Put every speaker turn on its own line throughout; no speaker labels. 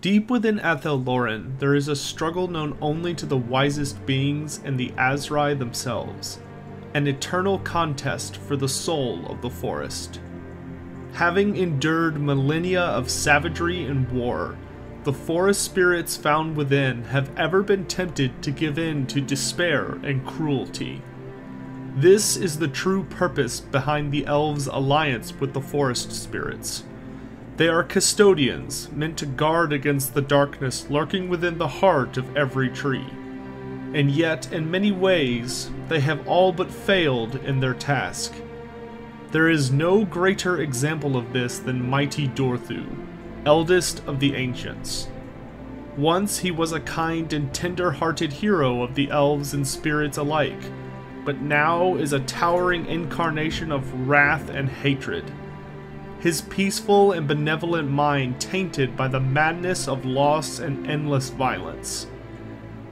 Deep within Athel Loren, there is a struggle known only to the wisest beings and the Azrai themselves, an eternal contest for the soul of the forest. Having endured millennia of savagery and war, the forest spirits found within have ever been tempted to give in to despair and cruelty. This is the true purpose behind the elves' alliance with the forest spirits. They are custodians, meant to guard against the darkness lurking within the heart of every tree. And yet, in many ways, they have all but failed in their task. There is no greater example of this than mighty Durthu, eldest of the ancients. Once he was a kind and tender-hearted hero of the elves and spirits alike, but now is a towering incarnation of wrath and hatred. His peaceful and benevolent mind tainted by the madness of loss and endless violence.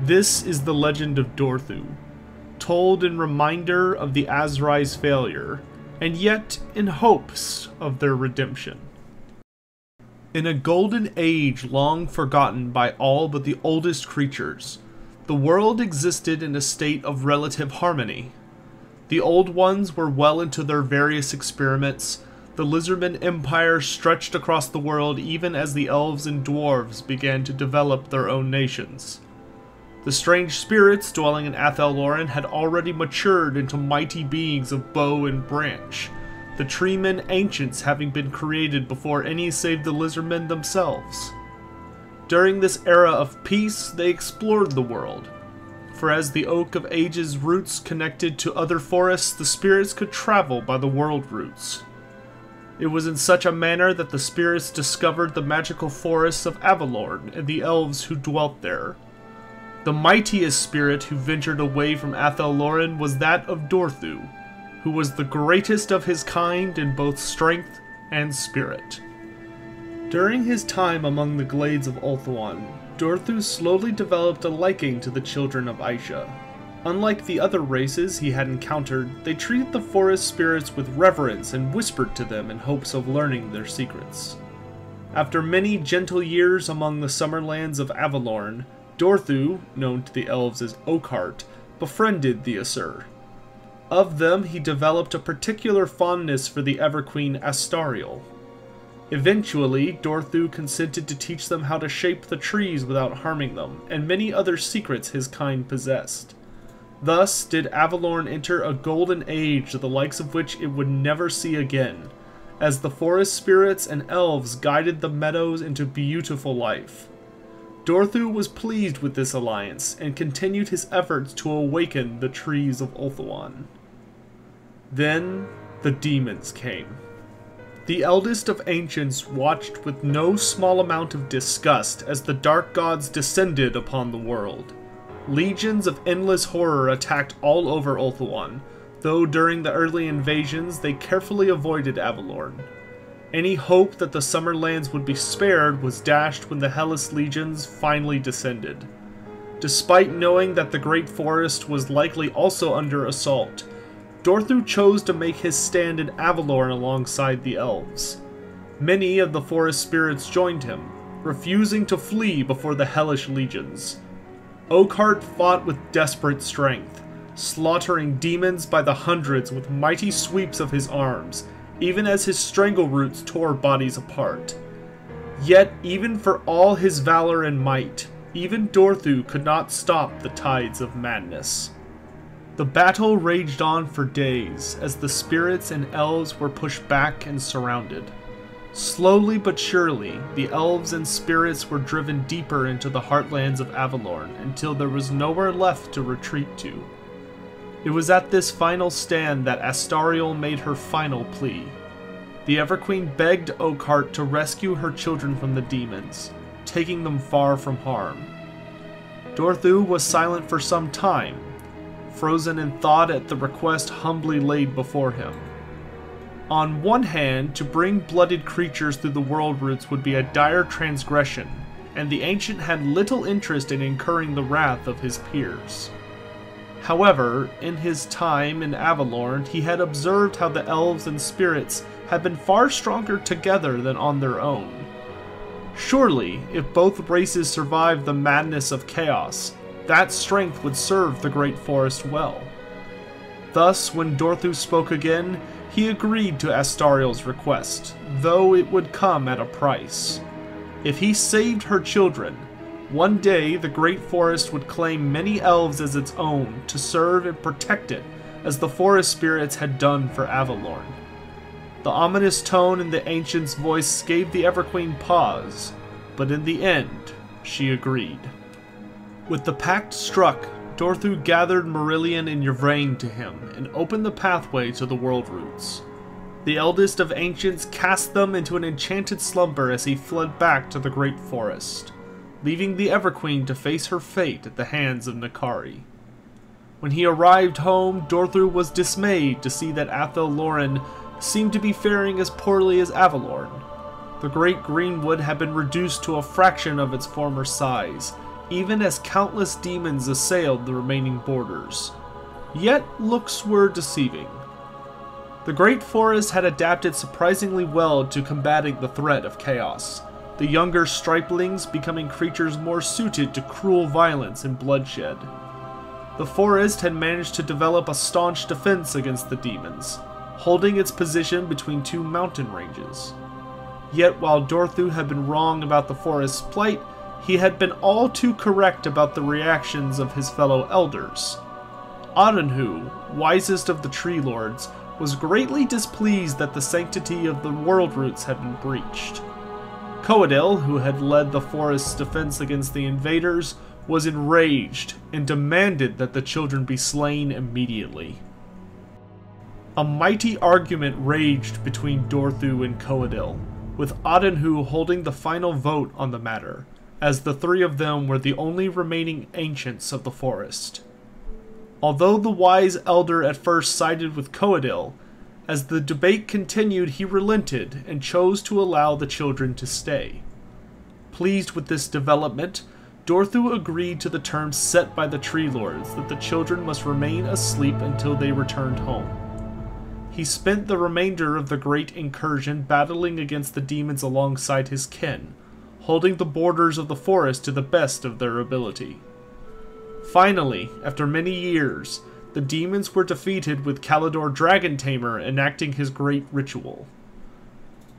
This is the legend of Durthu, told in reminder of the Azrai's failure, and yet in hopes of their redemption. In a golden age long forgotten by all but the oldest creatures, the world existed in a state of relative harmony. The old ones were well into their various experiments. The Lizardman Empire stretched across the world even as the elves and dwarves began to develop their own nations. The strange spirits dwelling in Athel Loren had already matured into mighty beings of bow and branch, the treemen ancients having been created before any save the Lizardmen themselves. During this era of peace, they explored the world, for as the Oak of Age's roots connected to other forests, the spirits could travel by the world routes. It was in such a manner that the spirits discovered the magical forests of Avalorn and the elves who dwelt there. The mightiest spirit who ventured away from Athel Loren was that of Durthu, who was the greatest of his kind in both strength and spirit. During his time among the glades of Ulthuan, Durthu slowly developed a liking to the children of Aisha. Unlike the other races he had encountered, they treated the forest spirits with reverence and whispered to them in hopes of learning their secrets. After many gentle years among the summerlands of Avalorn, Durthu, known to the elves as Oakhart, befriended the Aesir. Of them he developed a particular fondness for the Everqueen Astariel. Eventually, Durthu consented to teach them how to shape the trees without harming them, and many other secrets his kind possessed. Thus did Avalorn enter a golden age the likes of which it would never see again, as the forest spirits and elves guided the meadows into beautiful life. Durthu was pleased with this alliance, and continued his efforts to awaken the trees of Ulthuan. Then, the demons came. The eldest of ancients watched with no small amount of disgust as the dark gods descended upon the world. Legions of endless horror attacked all over Ulthuan, though during the early invasions they carefully avoided Avalorn. Any hope that the Summerlands would be spared was dashed when the Hellas legions finally descended. Despite knowing that the Great Forest was likely also under assault, Durthu chose to make his stand in Avalorn alongside the elves. Many of the forest spirits joined him, refusing to flee before the hellish legions. Oakhart fought with desperate strength, slaughtering demons by the hundreds with mighty sweeps of his arms, even as his strangle roots tore bodies apart. Yet, even for all his valor and might, even Durthu could not stop the tides of madness. The battle raged on for days, as the spirits and elves were pushed back and surrounded. Slowly but surely, the elves and spirits were driven deeper into the heartlands of Avalorn until there was nowhere left to retreat to. It was at this final stand that Astariel made her final plea. The Everqueen begged Oakhart to rescue her children from the demons, taking them far from harm. Durthu was silent for some time, frozen in thought at the request humbly laid before him. On one hand, to bring blooded creatures through the world routes would be a dire transgression, and the ancient had little interest in incurring the wrath of his peers. However, in his time in Avalorn, he had observed how the elves and spirits had been far stronger together than on their own. Surely, if both races survived the madness of chaos, that strength would serve the Great Forest well. Thus, when Durthu spoke again, he agreed to Astariel's request, though it would come at a price. If he saved her children, one day the Great Forest would claim many elves as its own to serve and protect it, as the forest spirits had done for Athel Loren. The ominous tone in the ancient's voice gave the Everqueen pause, but in the end, she agreed. With the pact struck, Durthu gathered Marillion and Yvraine to him and opened the pathway to the world roots. The eldest of ancients cast them into an enchanted slumber as he fled back to the Great Forest, leaving the Everqueen to face her fate at the hands of N'Kari. When he arrived home, Durthu was dismayed to see that Athel Loren seemed to be faring as poorly as Avalorn. The great greenwood had been reduced to a fraction of its former size, even as countless demons assailed the remaining borders. Yet looks were deceiving. The Great Forest had adapted surprisingly well to combating the threat of chaos, the younger striplings becoming creatures more suited to cruel violence and bloodshed. The forest had managed to develop a staunch defense against the demons, holding its position between two mountain ranges. Yet while Durthu had been wrong about the forest's plight, he had been all too correct about the reactions of his fellow elders. Adunhu, wisest of the Tree Lords, was greatly displeased that the sanctity of the world roots had been breached. Coadil, who had led the forest's defense against the invaders, was enraged and demanded that the children be slain immediately. A mighty argument raged between Durthu and Coadil, with Adunhu holding the final vote on the matter, as the three of them were the only remaining ancients of the forest. Although the wise elder at first sided with Coadil, as the debate continued he relented and chose to allow the children to stay. Pleased with this development, Durthu agreed to the terms set by the Tree Lords that the children must remain asleep until they returned home. He spent the remainder of the great incursion battling against the demons alongside his kin, holding the borders of the forest to the best of their ability. Finally, after many years, the demons were defeated with Kalidor Dragon Tamer enacting his great ritual.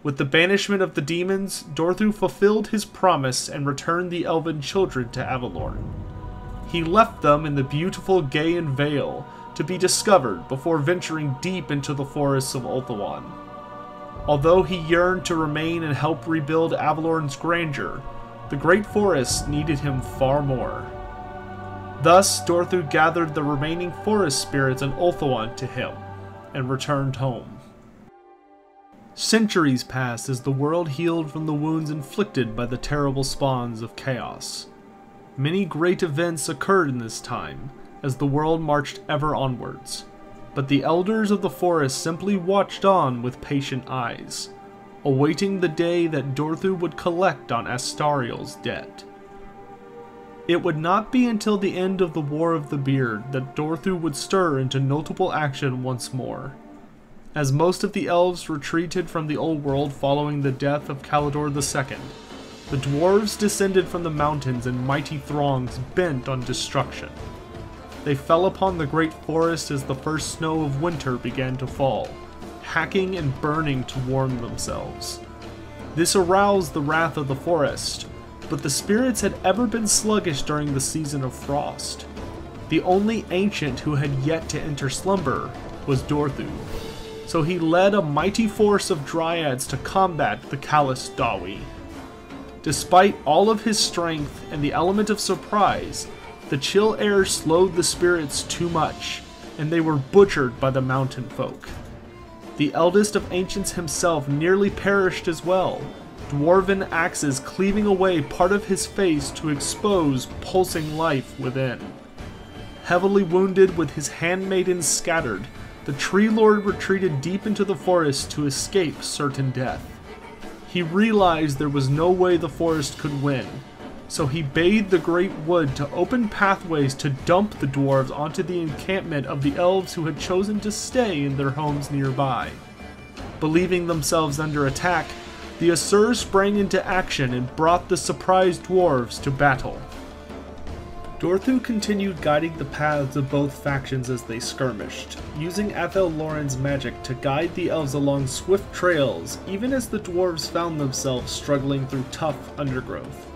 With the banishment of the demons, Durthu fulfilled his promise and returned the elven children to Avalorn. He left them in the beautiful Gaian Vale to be discovered before venturing deep into the forests of Ulthuan. Although he yearned to remain and help rebuild Avalorn's grandeur, the Great Forest needed him far more. Thus, Durthu gathered the remaining forest spirits in Ulthuan to him, and returned home. Centuries passed as the world healed from the wounds inflicted by the terrible spawns of chaos. Many great events occurred in this time, as the world marched ever onwards, but the elders of the forest simply watched on with patient eyes, awaiting the day that Durthu would collect on Astariel's debt. It would not be until the end of the War of the Beard that Durthu would stir into notable action once more. As most of the elves retreated from the old world following the death of Kalidor II, the dwarves descended from the mountains in mighty throngs bent on destruction. They fell upon the great forest as the first snow of winter began to fall, hacking and burning to warm themselves. This aroused the wrath of the forest, but the spirits had ever been sluggish during the season of frost. The only ancient who had yet to enter slumber was Durthu, so he led a mighty force of dryads to combat the callous Dawi. Despite all of his strength and the element of surprise, the chill air slowed the spirits too much, and they were butchered by the mountain folk. The eldest of ancients himself nearly perished as well, dwarven axes cleaving away part of his face to expose pulsing life within. Heavily wounded with his handmaidens scattered, the Tree Lord retreated deep into the forest to escape certain death. He realized there was no way the forest could win, so he bade the great wood to open pathways to dump the dwarves onto the encampment of the elves who had chosen to stay in their homes nearby. Believing themselves under attack, the Aesir sprang into action and brought the surprised dwarves to battle. Durthu continued guiding the paths of both factions as they skirmished, using Athel Loren's magic to guide the elves along swift trails, even as the dwarves found themselves struggling through tough undergrowth.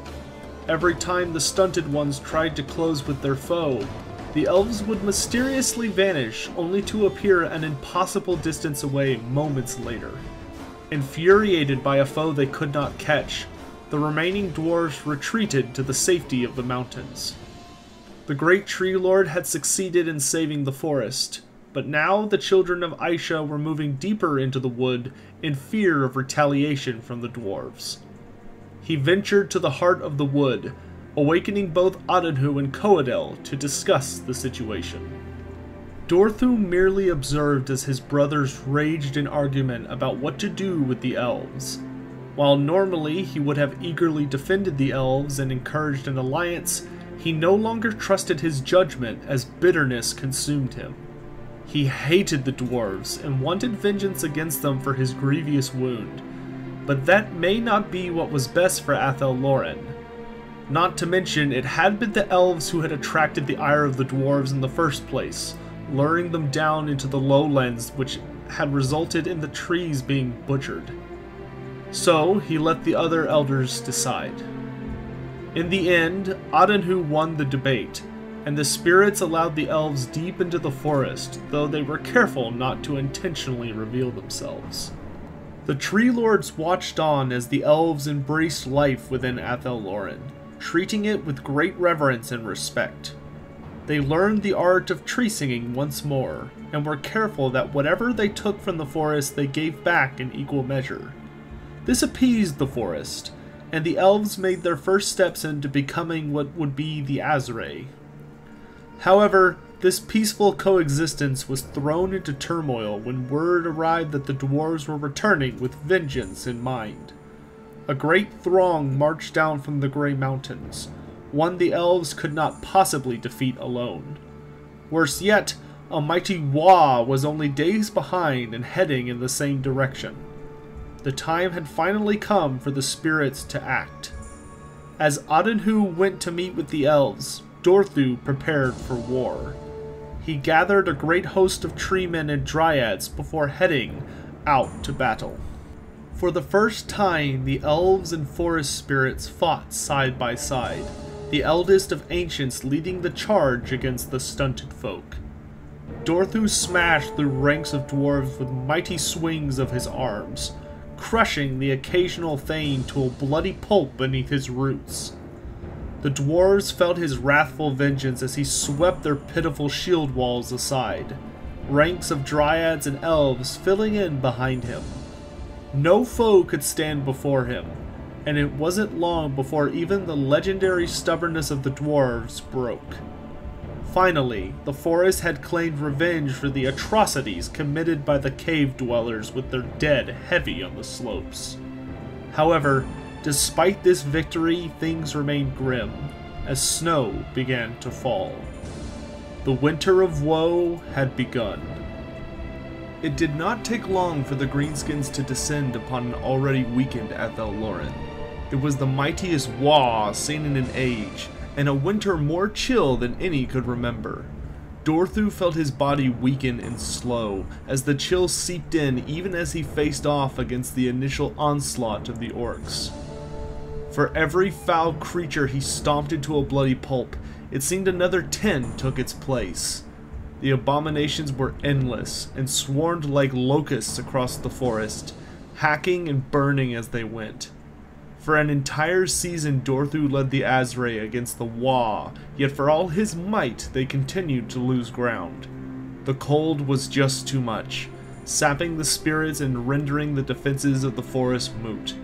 Every time the stunted ones tried to close with their foe, the elves would mysteriously vanish, only to appear an impossible distance away moments later. Infuriated by a foe they could not catch, the remaining dwarves retreated to the safety of the mountains. The great tree lord had succeeded in saving the forest, but now the children of Aisha were moving deeper into the wood in fear of retaliation from the dwarves. He ventured to the heart of the wood, awakening both Adinhu and Coadel to discuss the situation. Durthu merely observed as his brothers raged in argument about what to do with the elves. While normally he would have eagerly defended the elves and encouraged an alliance, he no longer trusted his judgment as bitterness consumed him. He hated the dwarves and wanted vengeance against them for his grievous wound, but that may not be what was best for Athel Loren. Not to mention, it had been the elves who had attracted the ire of the dwarves in the first place, luring them down into the lowlands, which had resulted in the trees being butchered. So he let the other elders decide. In the end, Adinhu won the debate, and the spirits allowed the elves deep into the forest, though they were careful not to intentionally reveal themselves. The Tree Lords watched on as the elves embraced life within Athel Loren, treating it with great reverence and respect. They learned the art of tree singing once more, and were careful that whatever they took from the forest they gave back in equal measure. This appeased the forest, and the elves made their first steps into becoming what would be the Azrae. However, this peaceful coexistence was thrown into turmoil when word arrived that the dwarves were returning with vengeance in mind. A great throng marched down from the Grey Mountains, one the elves could not possibly defeat alone. Worse yet, a mighty Wa was only days behind and heading in the same direction. The time had finally come for the spirits to act. As Adinhu went to meet with the elves, Durthu prepared for war. He gathered a great host of treemen and dryads before heading out to battle. For the first time, the elves and forest spirits fought side by side, the eldest of ancients leading the charge against the stunted folk. Durthu smashed through ranks of dwarves with mighty swings of his arms, crushing the occasional thane to a bloody pulp beneath his roots. The dwarves felt his wrathful vengeance as he swept their pitiful shield walls aside, ranks of dryads and elves filling in behind him. No foe could stand before him, and it wasn't long before even the legendary stubbornness of the dwarves broke. Finally, the forest had claimed revenge for the atrocities committed by the cave dwellers with their dead heavy on the slopes. However, despite this victory, things remained grim, as snow began to fall. The winter of woe had begun. It did not take long for the Greenskins to descend upon an already weakened Athel Loren. It was the mightiest Wa seen in an age, and a winter more chill than any could remember. Durthu felt his body weaken and slow, as the chill seeped in even as he faced off against the initial onslaught of the orcs. For every foul creature he stomped into a bloody pulp, it seemed another 10 took its place. The abominations were endless, and swarmed like locusts across the forest, hacking and burning as they went. For an entire season, Durthu led the Azrae against the Wa, yet for all his might, they continued to lose ground. The cold was just too much, sapping the spirits and rendering the defenses of the forest moot.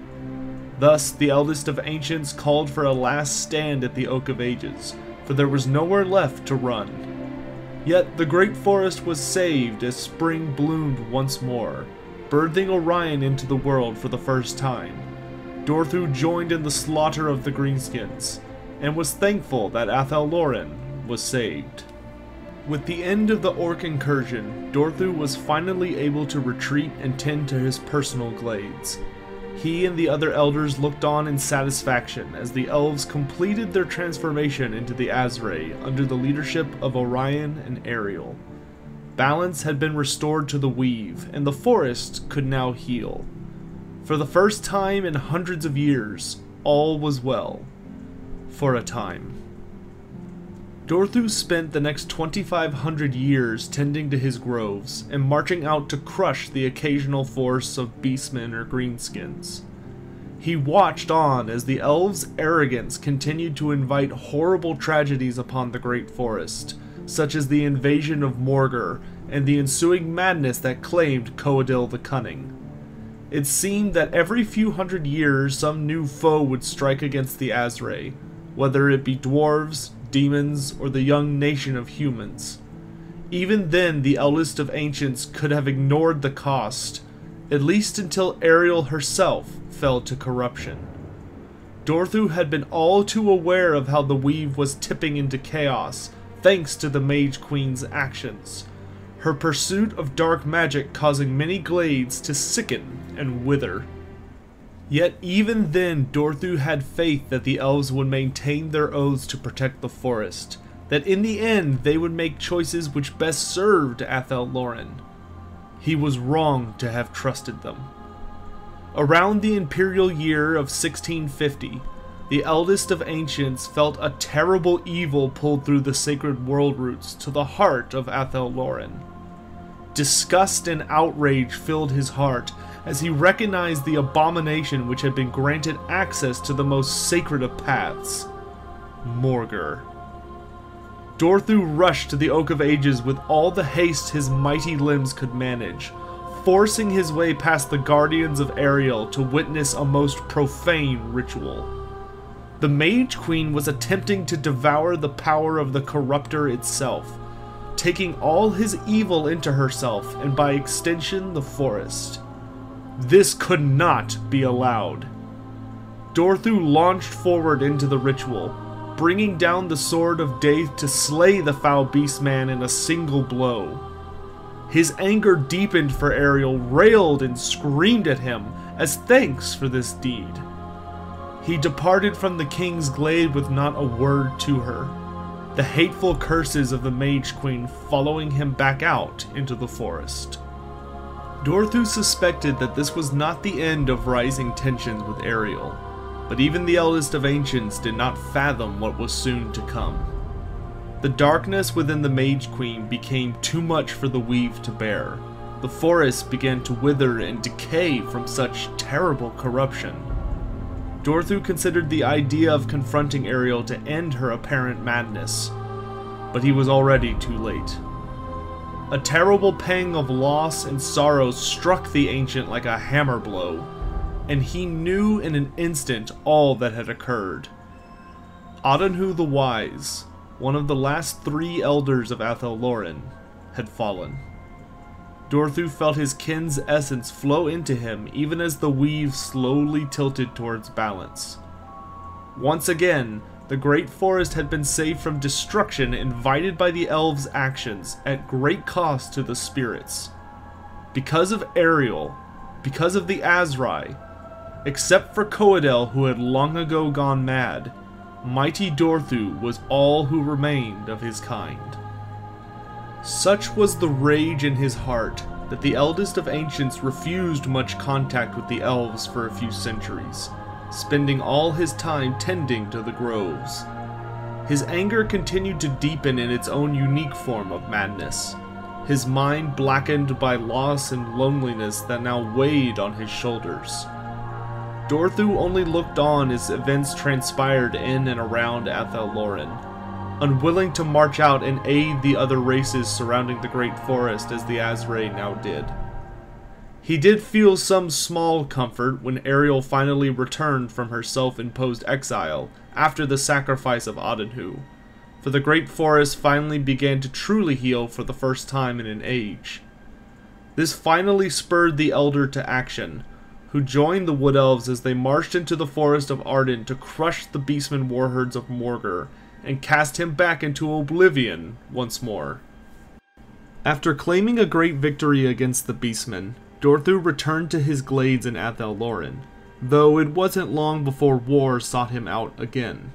Thus, the eldest of ancients called for a last stand at the Oak of Ages, for there was nowhere left to run. Yet the great forest was saved as spring bloomed once more, birthing Orion into the world for the first time. Durthu joined in the slaughter of the Greenskins, and was thankful that Athel Loren was saved. With the end of the orc incursion, Durthu was finally able to retreat and tend to his personal glades. He and the other elders looked on in satisfaction as the elves completed their transformation into the Azrae under the leadership of Orion and Ariel. Balance had been restored to the weave, and the forest could now heal. For the first time in hundreds of years, all was well. For a time. Durthu spent the next 2,500 years tending to his groves and marching out to crush the occasional force of beastmen or greenskins. He watched on as the elves' arrogance continued to invite horrible tragedies upon the great forest, such as the invasion of Morgr and the ensuing madness that claimed Coadil the Cunning. It seemed that every few hundred years some new foe would strike against the Azrae, whether it be dwarves, demons, or the young nation of humans. Even then, the Eldest of Ancients could have ignored the cost, at least until Ariel herself fell to corruption. Durthu had been all too aware of how the weave was tipping into chaos, thanks to the Mage Queen's actions, her pursuit of dark magic causing many glades to sicken and wither. Yet even then, Durthu had faith that the elves would maintain their oaths to protect the forest, that in the end they would make choices which best served Athel Loren. He was wrong to have trusted them. Around the imperial year of 1650, the Eldest of Ancients felt a terrible evil pulled through the sacred world roots to the heart of Athel Loren. Disgust and outrage filled his heart as he recognized the abomination which had been granted access to the most sacred of paths, Morgr. Durthu rushed to the Oak of Ages with all the haste his mighty limbs could manage, forcing his way past the Guardians of Ariel to witness a most profane ritual. The Mage Queen was attempting to devour the power of the Corruptor itself, taking all his evil into herself and by extension the forest. This could not be allowed. Durthu launched forward into the ritual, bringing down the Sword of Daith to slay the foul beastman in a single blow. His anger deepened for Ariel, railed and screamed at him as thanks for this deed. He departed from the king's glade with not a word to her, the hateful curses of the Mage Queen following him back out into the forest. Durthu suspected that this was not the end of rising tensions with Ariel, but even the Eldest of Ancients did not fathom what was soon to come. The darkness within the Mage Queen became too much for the weave to bear. The forest began to wither and decay from such terrible corruption. Durthu considered the idea of confronting Ariel to end her apparent madness, but he was already too late. A terrible pang of loss and sorrow struck the ancient like a hammer blow, and he knew in an instant all that had occurred. Adonhu the Wise, one of the last 3 elders of Athel Loren, had fallen. Durthu felt his kin's essence flow into him even as the weave slowly tilted towards balance. Once again, the great forest had been saved from destruction invited by the elves' actions at great cost to the spirits. Because of Ariel, because of the Azrae, except for Coadil who had long ago gone mad, mighty Durthu was all who remained of his kind. Such was the rage in his heart that the Eldest of Ancients refused much contact with the elves for a few centuries, spending all his time tending to the groves. His anger continued to deepen in its own unique form of madness, his mind blackened by loss and loneliness that now weighed on his shoulders. Durthu only looked on as events transpired in and around Athel Loren, unwilling to march out and aid the other races surrounding the great forest as the Azrae now did. He did feel some small comfort when Ariel finally returned from her self-imposed exile after the sacrifice of Adonhu, for the great forest finally began to truly heal for the first time in an age. This finally spurred the Elder to action, who joined the Wood Elves as they marched into the Forest of Arden to crush the beastmen warherds of Morgr and cast him back into oblivion once more. After claiming a great victory against the beastmen, Durthu returned to his glades in Athel Loren, though it wasn't long before war sought him out again.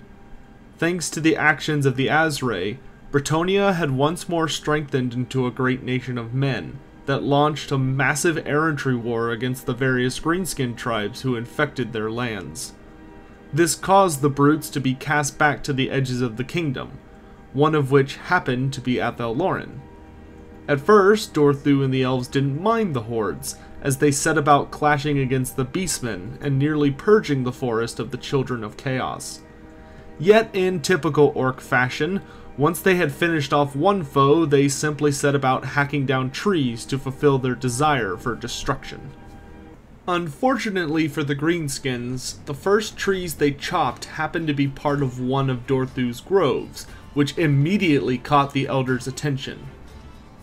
Thanks to the actions of the Azrae, Bretonnia had once more strengthened into a great nation of men that launched a massive errantry war against the various greenskin tribes who infected their lands. This caused the brutes to be cast back to the edges of the kingdom, one of which happened to be Athel Loren. At first, Durthu and the elves didn't mind the hordes, as they set about clashing against the beastmen and nearly purging the forest of the children of chaos. Yet, in typical orc fashion, once they had finished off one foe, they simply set about hacking down trees to fulfill their desire for destruction. Unfortunately for the greenskins, the first trees they chopped happened to be part of one of Durthu's groves, which immediately caught the elders' attention.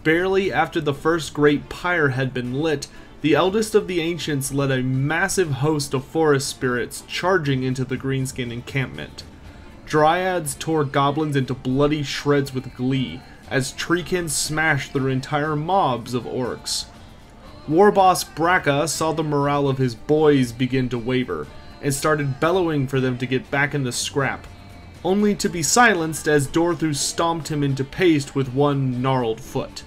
Barely after the first great pyre had been lit, the eldest of the ancients led a massive host of forest spirits charging into the greenskin encampment. Dryads tore goblins into bloody shreds with glee, as treekins smashed through entire mobs of orcs. Warboss Braca saw the morale of his boys begin to waver, and started bellowing for them to get back in the scrap, only to be silenced as Durthu stomped him into paste with one gnarled foot.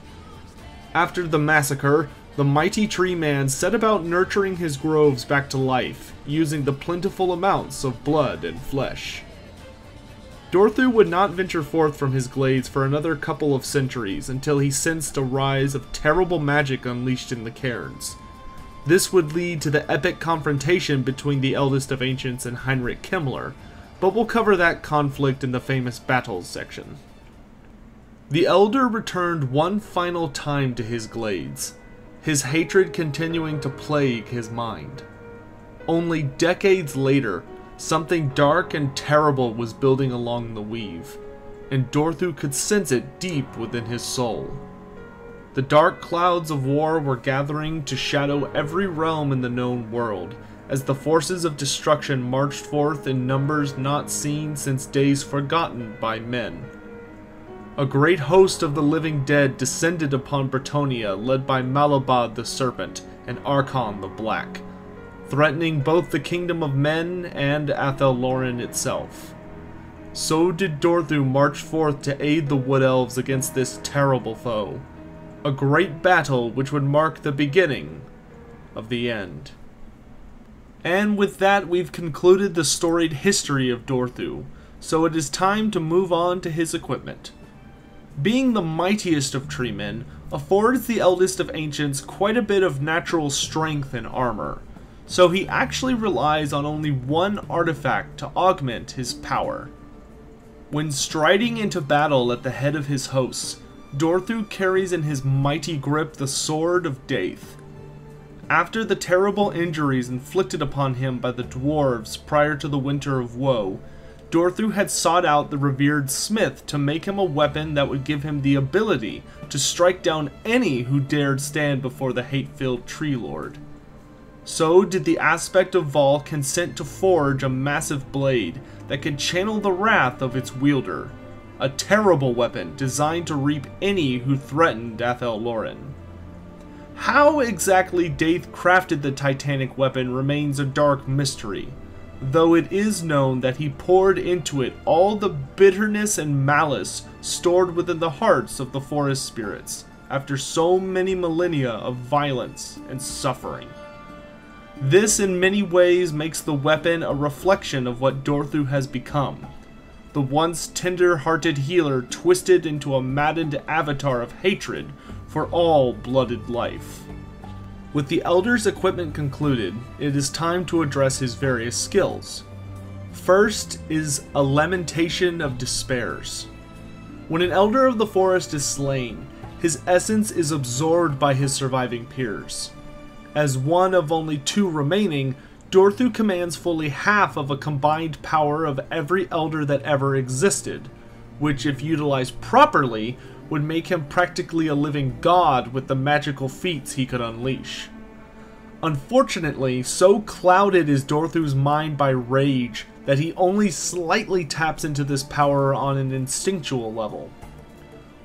After the massacre, the mighty tree man set about nurturing his groves back to life, using the plentiful amounts of blood and flesh. Durthu would not venture forth from his glades for another couple of centuries until he sensed a rise of terrible magic unleashed in the cairns. This would lead to the epic confrontation between the Eldest of Ancients and Heinrich Himmler, but we'll cover that conflict in the famous battles section. The Elder returned one final time to his glades, his hatred continuing to plague his mind. Only decades later, something dark and terrible was building along the weave, and Durthu could sense it deep within his soul. The dark clouds of war were gathering to shadow every realm in the known world, as the forces of destruction marched forth in numbers not seen since days forgotten by men. A great host of the living dead descended upon Bretonnia, led by Malabad the Serpent and Archon the Black, threatening both the kingdom of men and Athel Loren itself. So did Durthu march forth to aid the Wood Elves against this terrible foe, a great battle which would mark the beginning of the end. And with that, we've concluded the storied history of Durthu, so it is time to move on to his equipment. Being the mightiest of treemen affords the Eldest of Ancients quite a bit of natural strength and armor, so he actually relies on only one artifact to augment his power. When striding into battle at the head of his hosts, Durthu carries in his mighty grip the Sword of Daith. After the terrible injuries inflicted upon him by the dwarves prior to the Winter of Woe, Durthu had sought out the revered smith to make him a weapon that would give him the ability to strike down any who dared stand before the hate-filled Tree Lord. So did the aspect of Vol consent to forge a massive blade that could channel the wrath of its wielder, a terrible weapon designed to reap any who threatened Athel Loren. How exactly Daith crafted the titanic weapon remains a dark mystery, though it is known that he poured into it all the bitterness and malice stored within the hearts of the forest spirits after so many millennia of violence and suffering. This in many ways makes the weapon a reflection of what Durthu has become, the once tender-hearted healer twisted into a maddened avatar of hatred for all blooded life. With the Elder's equipment concluded, it is time to address his various skills. First is a Lamentation of Despairs. When an Elder of the Forest is slain, his essence is absorbed by his surviving peers. As one of only two remaining, Durthu commands fully half of a combined power of every Elder that ever existed, which if utilized properly, would make him practically a living god with the magical feats he could unleash. Unfortunately, so clouded is Durthu's mind by rage that he only slightly taps into this power on an instinctual level.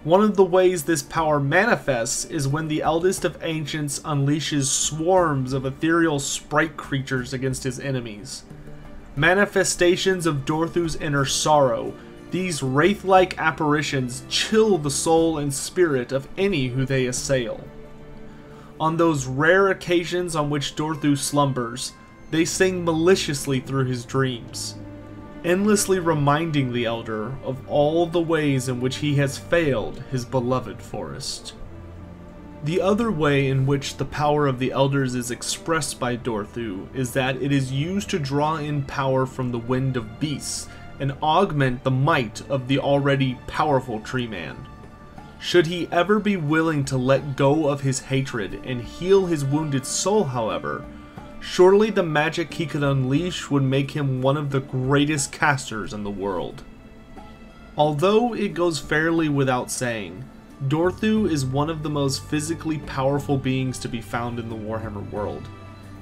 One of the ways this power manifests is when the Eldest of Ancients unleashes swarms of ethereal sprite creatures against his enemies. Manifestations of Durthu's inner sorrow, these wraith-like apparitions chill the soul and spirit of any who they assail. On those rare occasions on which Durthu slumbers, they sing maliciously through his dreams, endlessly reminding the Elder of all the ways in which he has failed his beloved forest. The other way in which the power of the Elders is expressed by Durthu is that it is used to draw in power from the wind of beasts and augment the might of the already powerful Tree Man. Should he ever be willing to let go of his hatred and heal his wounded soul, however, surely the magic he could unleash would make him one of the greatest casters in the world. Although it goes fairly without saying, Durthu is one of the most physically powerful beings to be found in the Warhammer world.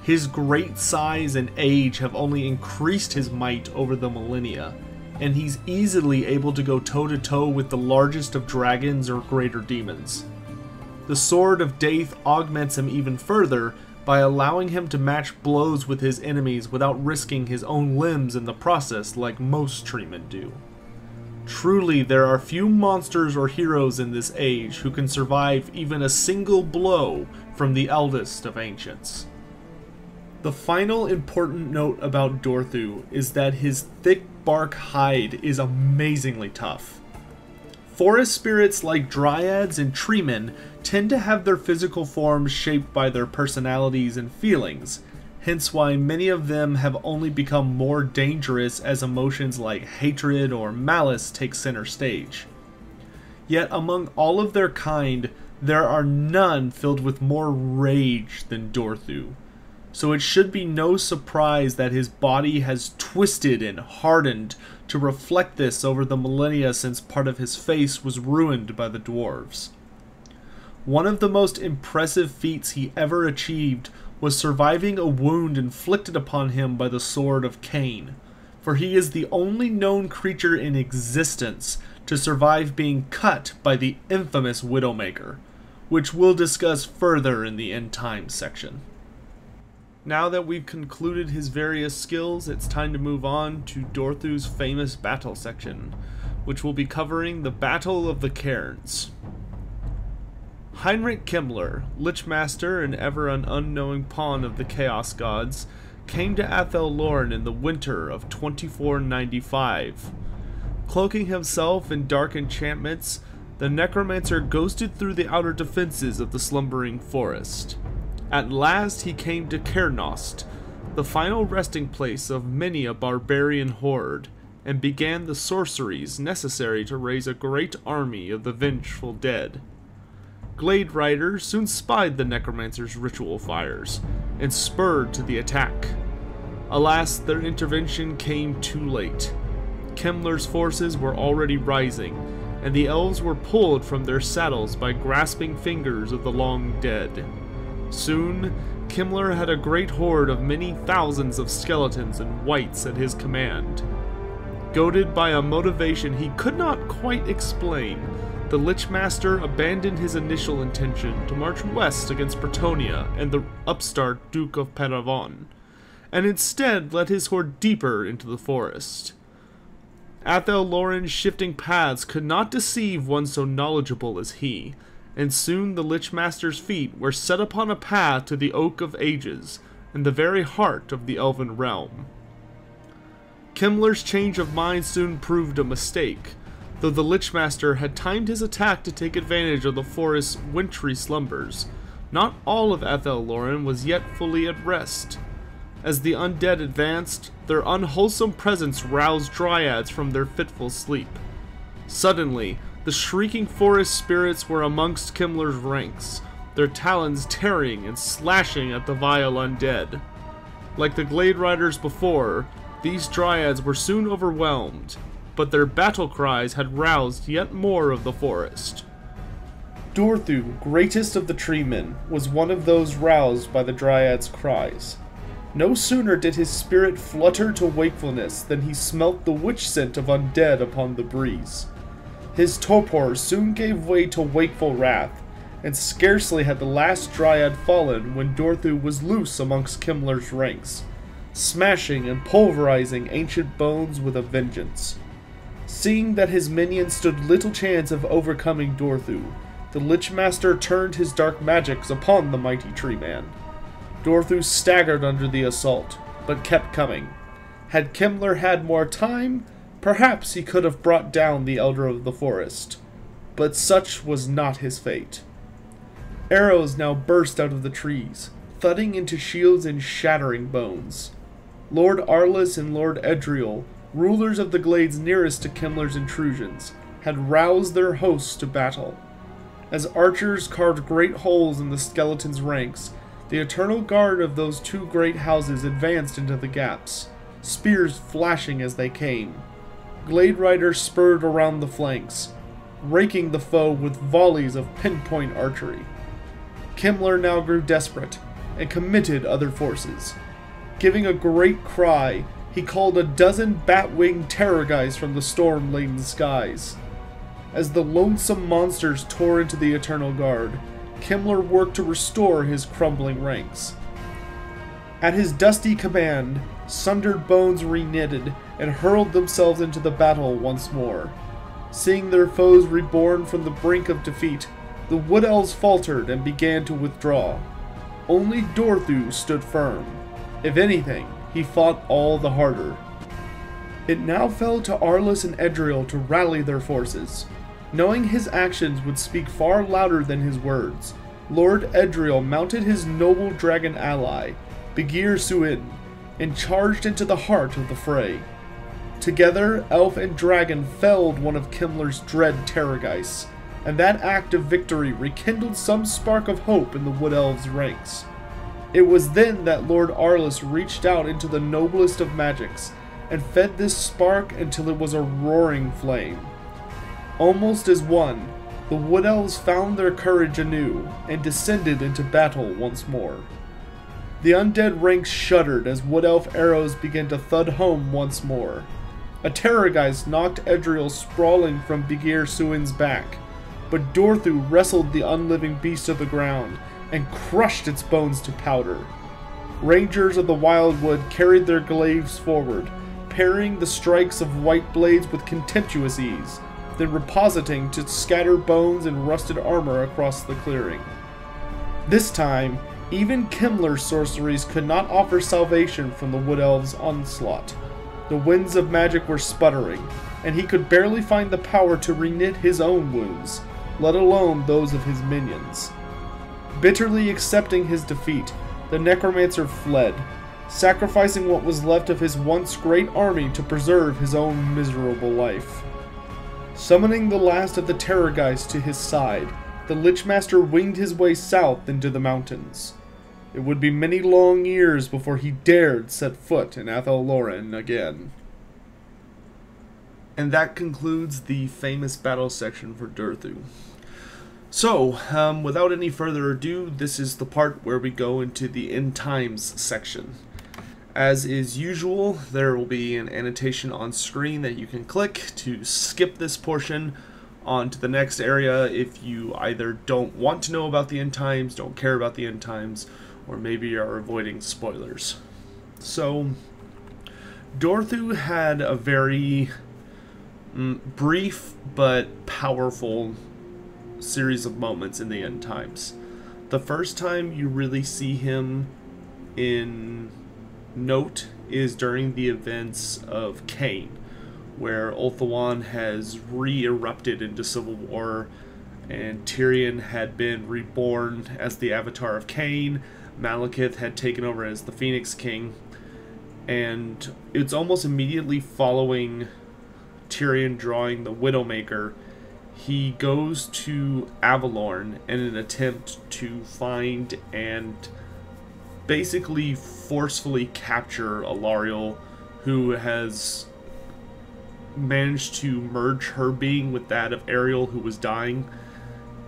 His great size and age have only increased his might over the millennia, and he's easily able to go toe-to-toe with the largest of dragons or greater demons. The Sword of Daith augments him even further by allowing him to match blows with his enemies without risking his own limbs in the process like most treemen do. Truly, there are few monsters or heroes in this age who can survive even a single blow from the Eldest of Ancients. The final important note about Durthu is that his thick bark hide is amazingly tough. Forest spirits like dryads and treemen tend to have their physical forms shaped by their personalities and feelings, hence why many of them have only become more dangerous as emotions like hatred or malice take center stage. Yet among all of their kind, there are none filled with more rage than Durthu, so it should be no surprise that his body has twisted and hardened to reflect this over the millennia since part of his face was ruined by the dwarves. One of the most impressive feats he ever achieved was surviving a wound inflicted upon him by the Sword of Cain, for he is the only known creature in existence to survive being cut by the infamous Widowmaker, which we'll discuss further in the End Times section. Now that we've concluded his various skills, it's time to move on to Durthu's famous battle section, which will be covering the Battle of the Cairns. Heinrich Himmler, Lichmaster and ever an unknowing pawn of the Chaos Gods, came to Athel Loren in the winter of 2495. Cloaking himself in dark enchantments, the necromancer ghosted through the outer defenses of the slumbering forest. At last he came to Cairnost, the final resting place of many a barbarian horde, and began the sorceries necessary to raise a great army of the vengeful dead. Glade Riders soon spied the necromancer's ritual fires, and spurred to the attack. Alas, their intervention came too late. Himmler's forces were already rising, and the elves were pulled from their saddles by grasping fingers of the long dead. Soon, Himmler had a great horde of many thousands of skeletons and wights at his command. Goaded by a motivation he could not quite explain, the Lichmaster abandoned his initial intention to march west against Bretonnia and the upstart Duke of Paravon, and instead led his horde deeper into the forest. Athel Loren's shifting paths could not deceive one so knowledgeable as he, and soon the Lichmaster's feet were set upon a path to the Oak of Ages, in the very heart of the Elven realm. Himmler's change of mind soon proved a mistake, though the Lichmaster had timed his attack to take advantage of the forest's wintry slumbers. Not all of Athel Loren was yet fully at rest. As the undead advanced, their unwholesome presence roused dryads from their fitful sleep. Suddenly, the shrieking forest spirits were amongst Himmler's ranks, their talons tearing and slashing at the vile undead. Like the Glade Riders before, these dryads were soon overwhelmed, but their battle cries had roused yet more of the forest. Durthu, greatest of the treemen, was one of those roused by the dryads' cries. No sooner did his spirit flutter to wakefulness than he smelt the witch scent of undead upon the breeze. His torpor soon gave way to wakeful wrath, and scarcely had the last dryad fallen when Durthu was loose amongst Kimler's ranks, smashing and pulverizing ancient bones with a vengeance. Seeing that his minions stood little chance of overcoming Durthu, the Lichmaster turned his dark magics upon the mighty tree man. Durthu staggered under the assault, but kept coming. Had Kimler had more time, perhaps he could have brought down the Elder of the Forest, but such was not his fate. Arrows now burst out of the trees, thudding into shields and shattering bones. Lord Arliss and Lord Edriel, rulers of the glades nearest to Kimler's intrusions, had roused their hosts to battle. As archers carved great holes in the skeletons' ranks, the eternal guard of those two great houses advanced into the gaps, spears flashing as they came. Glade riders spurred around the flanks, raking the foe with volleys of pinpoint archery. Kimler now grew desperate, and committed other forces. Giving a great cry, he called a dozen bat-winged terrorgeist from the storm-laden skies. As the lonesome monsters tore into the Eternal Guard, Kimler worked to restore his crumbling ranks. At his dusty command, sundered bones reknitted and hurled themselves into the battle once more. Seeing their foes reborn from the brink of defeat, the Wood Elves faltered and began to withdraw. Only Durthu stood firm. If anything, he fought all the harder. It now fell to Arliss and Edriel to rally their forces. Knowing his actions would speak far louder than his words, Lord Edriel mounted his noble dragon ally, Begir Suin, and charged into the heart of the fray. Together, elf and dragon felled one of Kimler's dread terrorgeists, and that act of victory rekindled some spark of hope in the Wood Elves' ranks. It was then that Lord Arliss reached out into the noblest of magics, and fed this spark until it was a roaring flame. Almost as one, the Wood Elves found their courage anew, and descended into battle once more. The undead ranks shuddered as Wood Elf arrows began to thud home once more. A terrorgeist knocked Edriel sprawling from Begir Suin's back, but Durthu wrestled the unliving beast to the ground, and crushed its bones to powder. Rangers of the Wildwood carried their glaives forward, parrying the strikes of white blades with contemptuous ease, then repositing to scatter bones and rusted armor across the clearing. This time, even Kimler's sorceries could not offer salvation from the Wood Elves' onslaught. The winds of magic were sputtering, and he could barely find the power to reknit his own wounds, let alone those of his minions. Bitterly accepting his defeat, the necromancer fled, sacrificing what was left of his once great army to preserve his own miserable life. Summoning the last of the terrorgeists to his side, the Lichmaster winged his way south into the mountains. It would be many long years before he dared set foot in Athel Loren again. And that concludes the famous battle section for Durthu. So, without any further ado, this is the part where we go into the end times section. As is usual, there will be an annotation on screen that you can click to skip this portion on to the next area if you either don't want to know about the end times, don't care about the end times, or maybe are avoiding spoilers. So, Durthu had a very brief but powerful series of moments in the end times. The first time you really see him in note is during the events of Cain, where Ulthuan has re-erupted into civil war, and Tyrion had been reborn as the avatar of Cain. Malekith had taken over as the Phoenix King, and it's almost immediately following Tyrion drawing the Widowmaker. He goes to Avalorn in an attempt to find and basically forcefully capture Alariel, who has managed to merge her being with that of Ariel, who was dying,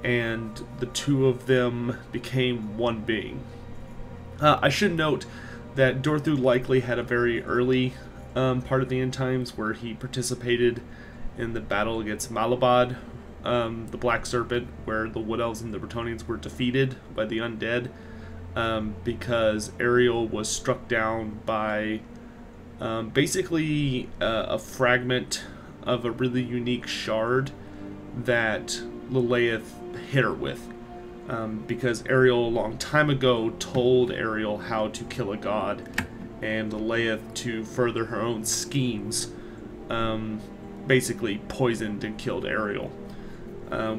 and the two of them became one being. I should note that Durthu likely had a very early part of the end times where he participated in the battle against Malabad, the Black Serpent, where the Wood Elves and the Bretonnians were defeated by the undead, because Ariel was struck down by basically a fragment of a really unique shard that Lilith hit her with. Because Ariel a long time ago told Ariel how to kill a god, and Lilith, to further her own schemes, basically poisoned and killed Ariel,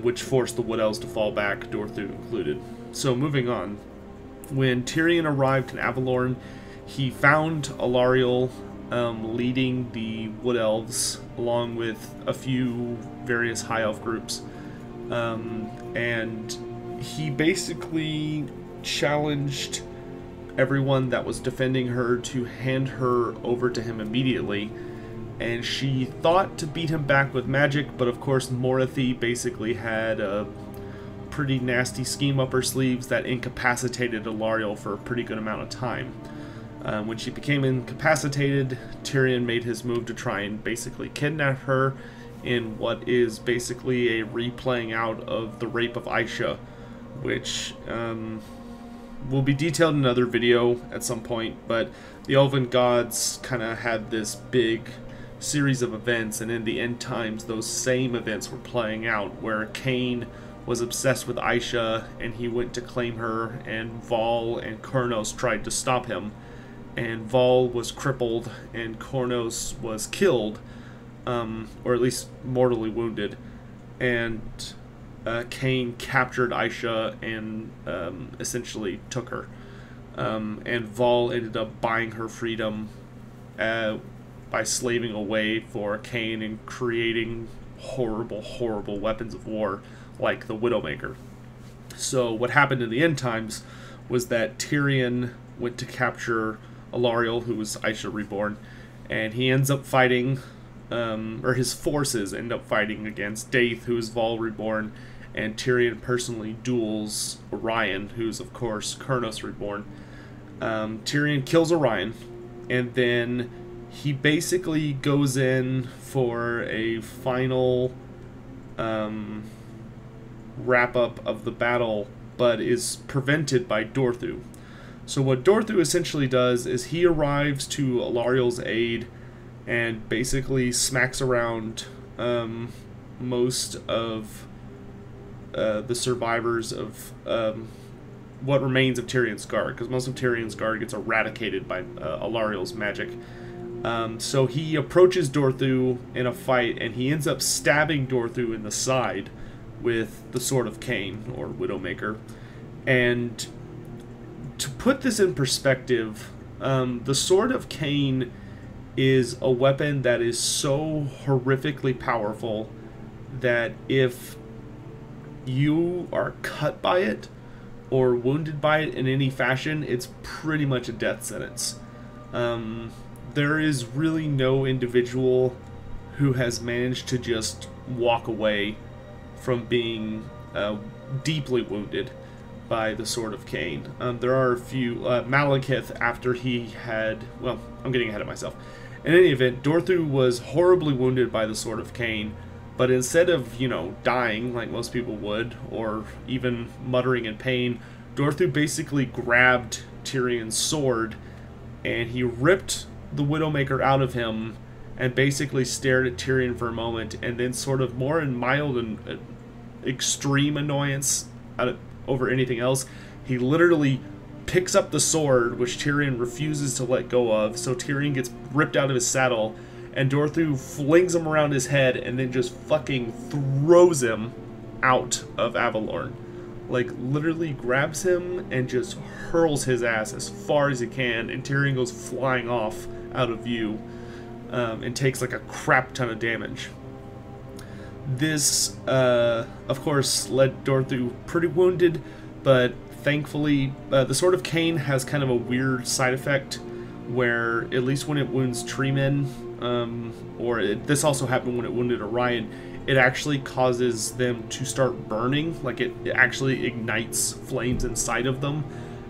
which forced the Wood Elves to fall back, Durthu included. So moving on, when Tyrion arrived in Athel Loren, he found Alariel leading the Wood Elves along with a few various High Elf groups, and he basically challenged everyone that was defending her to hand her over to him immediately, and she thought to beat him back with magic, but of course Morathi basically had a pretty nasty scheme up her sleeves that incapacitated Alariel for a pretty good amount of time. When she became incapacitated, Tyrion made his move to try and basically kidnap her in what is basically a replaying out of the rape of Aisha, which will be detailed in another video at some point, but the Elven gods kind of had this big series of events, and in the end times those same events were playing out, where Cain was obsessed with Aisha and he went to claim her, and Val and Kurnos tried to stop him, and Val was crippled and Kurnos was killed, or at least mortally wounded, and Cain captured Aisha and essentially took her, and Val ended up buying her freedom by slaving away for Cain and creating horrible weapons of war like the Widowmaker. So what happened in the end times was that Tyrion went to capture Alariel, who was Aisha reborn, and he ends up fighting, or his forces end up fighting against Daith, who is Val reborn, and Tyrion personally duels Orion, who's of course Kurnos reborn. Tyrion kills Orion, and then he basically goes in for a final wrap-up of the battle, but is prevented by Durthu. So what Durthu essentially does is he arrives to Alariel's aid and basically smacks around most of the survivors of what remains of Tyrion's guard, because most of Tyrion's guard gets eradicated by Alariel's magic. So he approaches Durthu in a fight, and he ends up stabbing Durthu in the side with the Sword of Cain, or Widowmaker. And to put this in perspective, the Sword of Cain is a weapon that is so horrifically powerful that if you are cut by it or wounded by it in any fashion, it's pretty much a death sentence. There is really no individual who has managed to just walk away from being deeply wounded by the Sword of Cain. There are a few. Malekith, after he had... Well, I'm getting ahead of myself. In any event, Durthu was horribly wounded by the Sword of Cain, but instead of, you know, dying like most people would, or even muttering in pain, Durthu basically grabbed Tyrion's sword, and he ripped the Widowmaker out of him, and basically stared at Tyrion for a moment, and then sort of more in mild and extreme annoyance over anything else, he literally picks up the sword, which Tyrion refuses to let go of, so Tyrion gets ripped out of his saddle, and Durthu flings him around his head and then just fucking throws him out of Athel Loren. Like, literally grabs him and just hurls his ass as far as he can, and Tyrion goes flying off out of view, and takes like a crap ton of damage. This, of course, led Durthu pretty wounded, but thankfully, the Sword of Cain has kind of a weird side effect where, at least when it wounds treemen, this also happened when it wounded Orion, it actually causes them to start burning. Like, it actually ignites flames inside of them,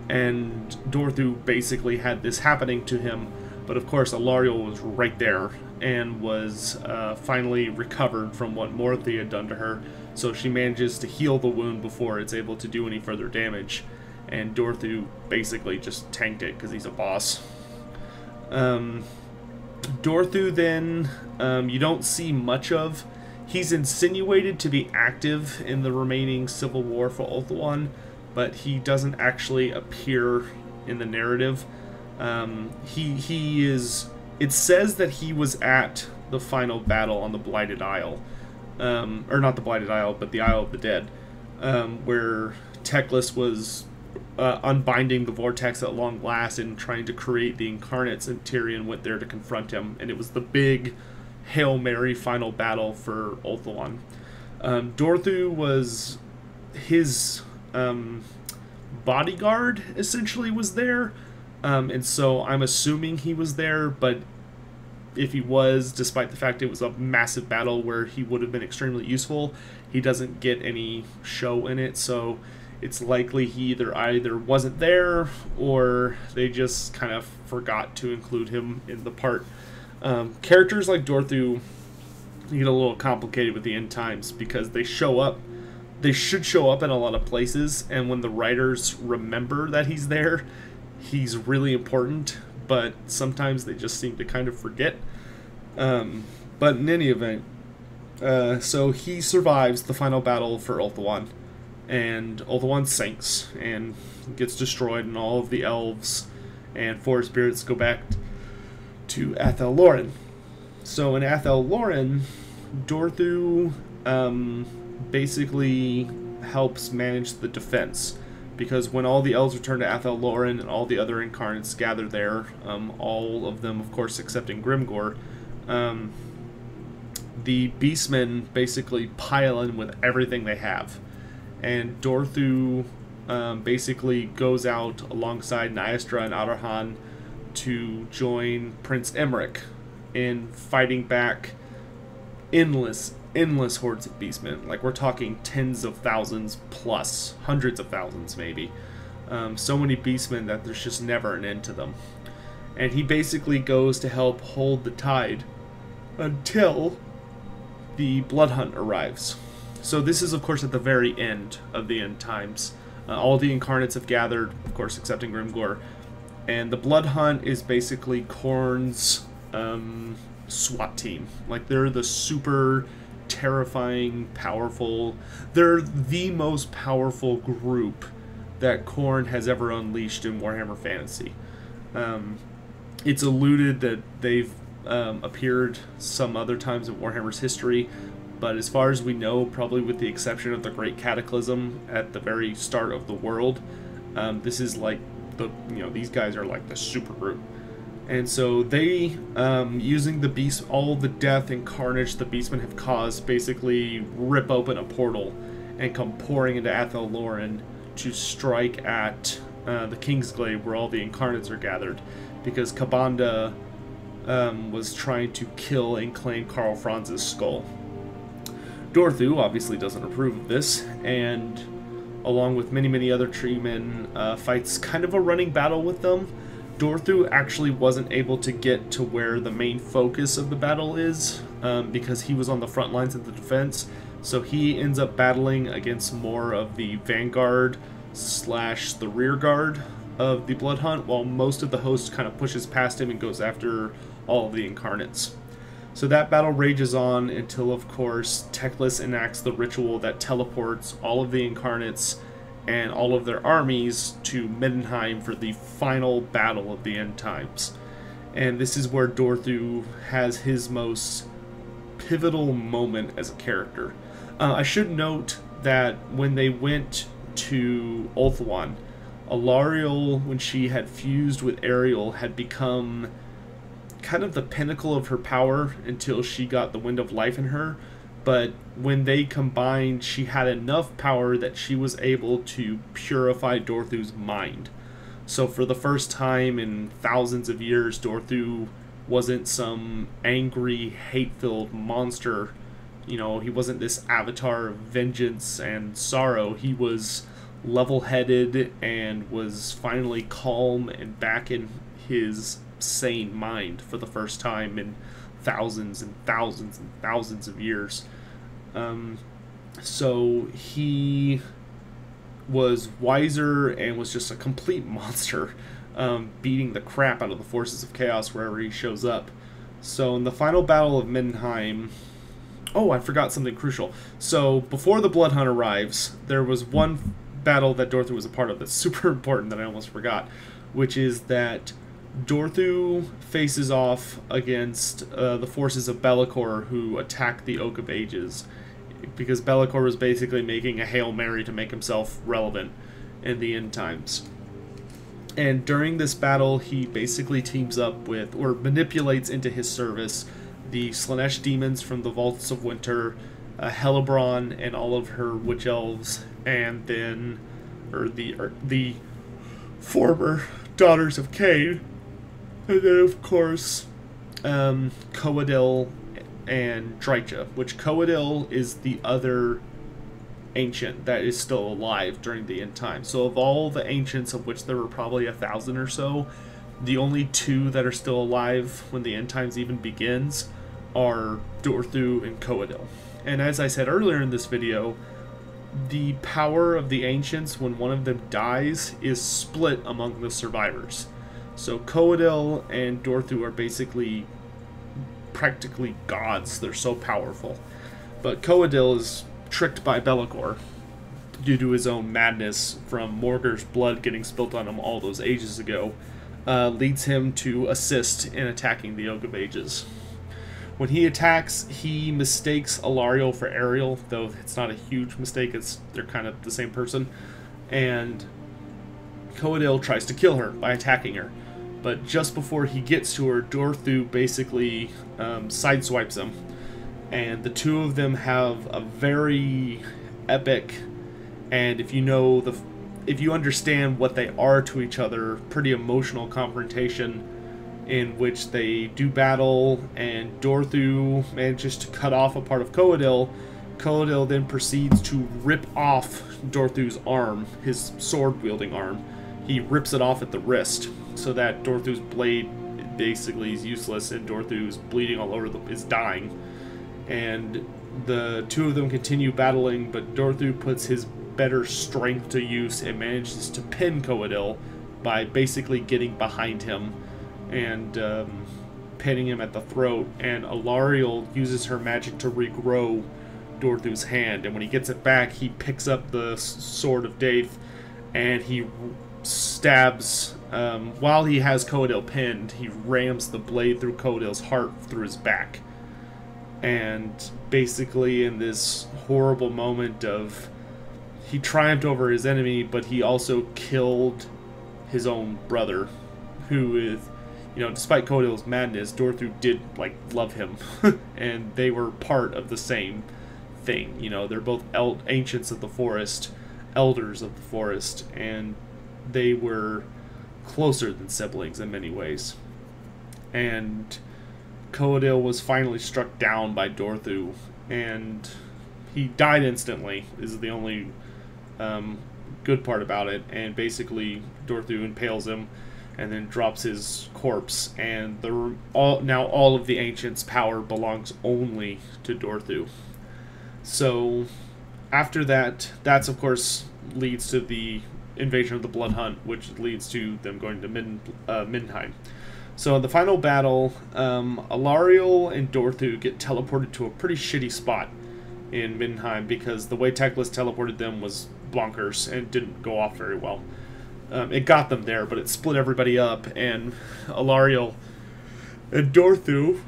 and Durthu basically had this happening to him, but of course Alariel was right there and was finally recovered from what Morthia had done to her. So she manages to heal the wound before it's able to do any further damage. And Durthu basically just tanked it because he's a boss. Durthu then, you don't see much of. He's insinuated to be active in the remaining civil war for Ulthuan, but he doesn't actually appear in the narrative. He is... It says that he was at the final battle on the Blighted Isle. Or not the Blighted Isle, but the Isle of the Dead, where Teclis was unbinding the vortex at long last and trying to create the incarnates, and Tyrion went there to confront him, and it was the big Hail Mary final battle for Ulthuan. Durthu was his bodyguard, essentially, was there, and so I'm assuming he was there, but if he was, despite the fact it was a massive battle where he would have been extremely useful, he doesn't get any show in it, so it's likely he either wasn't there or they just kind of forgot to include him in the part. Characters like Durthu get a little complicated with the end times because they show up. They should show up in a lot of places, and when the writers remember that he's there, he's really important, but sometimes they just seem to kind of forget. But in any event, so he survives the final battle for Ulthuan, and Ulthuan sinks and gets destroyed, and all of the elves and forest spirits go back to Athel Loren. So in Athel Loren, Durthu basically helps manage the defense, because when all the elves return to Athel Loren and all the other incarnates gather there, all of them, of course, excepting Grimgor, the beastmen basically pile in with everything they have. And Durthu basically goes out alongside Nyastra and Adarhan to join Prince Emmerich in fighting back endless hordes of beastmen. Like, we're talking tens of thousands plus, hundreds of thousands maybe. So many beastmen that there's just never an end to them. And he basically goes to help hold the tide until the Blood Hunt arrives. So this is, of course, at the very end of the end times. All the incarnates have gathered, of course, excepting Grimgor. And the Blood Hunt is basically Khorne's SWAT team. Like, they're the super terrifying, powerful... They're the most powerful group that Khorne has ever unleashed in Warhammer Fantasy. It's alluded that they've appeared some other times in Warhammer's history, but as far as we know, probably with the exception of the Great Cataclysm at the very start of the world, this is like the, these guys are like the super group. And so they, using the beast, all the death and carnage the beastmen have caused, basically rip open a portal and come pouring into Athel Loren to strike at the Kingsglaive, where all the incarnates are gathered, because Kabanda was trying to kill and claim Karl Franz's skull. Durthu obviously doesn't approve of this, and along with many other treemen, fights kind of a running battle with them. Durthu actually wasn't able to get to where the main focus of the battle is, because he was on the front lines of the defense, so he ends up battling against more of the vanguard / the rear guard of the Blood Hunt, while most of the host kind of pushes past him and goes after all of the incarnates. So that battle rages on until, of course, Teclis enacts the ritual that teleports all of the incarnates and all of their armies to Middenheim for the final battle of the end times. And this is where Durthu has his most pivotal moment as a character. I should note that when they went to Ulthuan, Alariel, when she had fused with Ariel, had become kind of the pinnacle of her power until she got the Wind of Life in her. But when they combined, she had enough power that she was able to purify Durthu's mind. So for the first time in thousands of years, Durthu wasn't some angry, hate-filled monster. He wasn't this avatar of vengeance and sorrow. He was level-headed and was finally calm and back in his sane mind for the first time in thousands and thousands and thousands of years. So he was wiser and was just a complete monster, beating the crap out of the forces of chaos wherever he shows up. So in the final battle of Middenheim... Oh, I forgot something crucial. So before the Blood Hunt arrives, there was one battle that Durthu was a part of that's super important that I almost forgot, which is that Durthu faces off against the forces of Be'lakor, who attack the Oak of Ages, because Be'lakor was basically making a Hail Mary to make himself relevant in the end times. And during this battle, he basically teams up with, or manipulates into his service, the Slaanesh demons from the Vaults of Winter, Hellebrand and all of her witch elves, and then, the former daughters of Cain, and then of course, Coadil and Drycha, which Coadil is the other ancient that is still alive during the end time. So of all the ancients, of which there were probably 1,000 or so, the only two that are still alive when the end times even begins are Durthu and Coadil. And as I said earlier in this video, the power of the ancients when one of them dies is split among the survivors. So Coadil and Durthu are basically practically gods. They're so powerful. But Coadil is tricked by Be'lakor due to his own madness from Morgur's blood getting spilt on him all those ages ago, leads him to assist in attacking the Oak of Ages. When he attacks, he mistakes Alariel for Ariel, though it's not a huge mistake, they're kind of the same person, and Coadil tries to kill her by attacking her. But just before he gets to her, Durthu basically sideswipes him, and the two of them have a very epic, and if you understand what they are to each other, pretty emotional confrontation in which they do battle, and Durthu manages to cut off a part of Coadil. Coadil then proceeds to rip off Durthu's arm, his sword-wielding arm. He rips it off at the wrist, so that Durthu's blade basically is useless, and Durthu's bleeding all over, is dying. And the two of them continue battling, but Durthu puts his better strength to use and manages to pin Coadil by basically getting behind him and pinning him at the throat. And Alariel uses her magic to regrow Durthu's hand, and when he gets it back, he picks up the Sword of Daith and he stabs, while he has Coadil pinned, he rams the blade through Coadil's heart through his back. And basically in this horrible moment of, he triumphed over his enemy, but he also killed his own brother, who is, despite Coadil's madness, Durthu did, love him, and they were part of the same thing. They're both ancients of the forest, elders of the forest, and they were closer than siblings in many ways. And Coadil was finally struck down by Durthu, and he died instantly, is the only good part about it. And basically Durthu impales him and then drops his corpse, and now all of the ancients' power belongs only to Durthu. So after that, that's of course leads to the invasion of the Blood Hunt, which leads to them going to Middenheim. So in the final battle, Alariel and Durthu get teleported to a pretty shitty spot in Middenheim, because the way Teclis teleported them was bonkers and didn't go off very well. It got them there, but it split everybody up, and Alariel and Durthu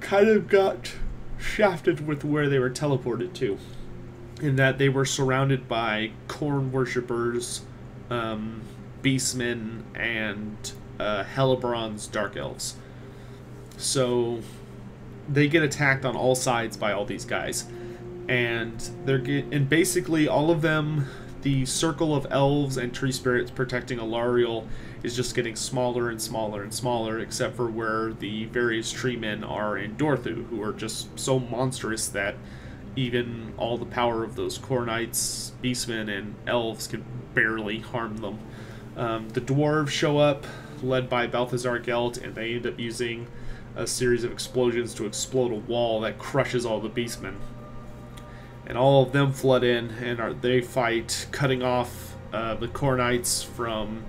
kind of got shafted with where they were teleported to, in that they were surrounded by corn worshippers, beastmen, and Hellebrand's dark elves. So they get attacked on all sides by all these guys, and basically all of them, the circle of elves and tree spirits protecting Alariel is just getting smaller and smaller and smaller, except for where the various tree men are in Durthu, who are just so monstrous that even all the power of those Cornites, beastmen, and elves can barely harm them. The dwarves show up, led by Balthazar Gelt, and they end up using a series of explosions to explode a wall that crushes all the beastmen. And all of them flood in, and they fight, cutting off the Khornites from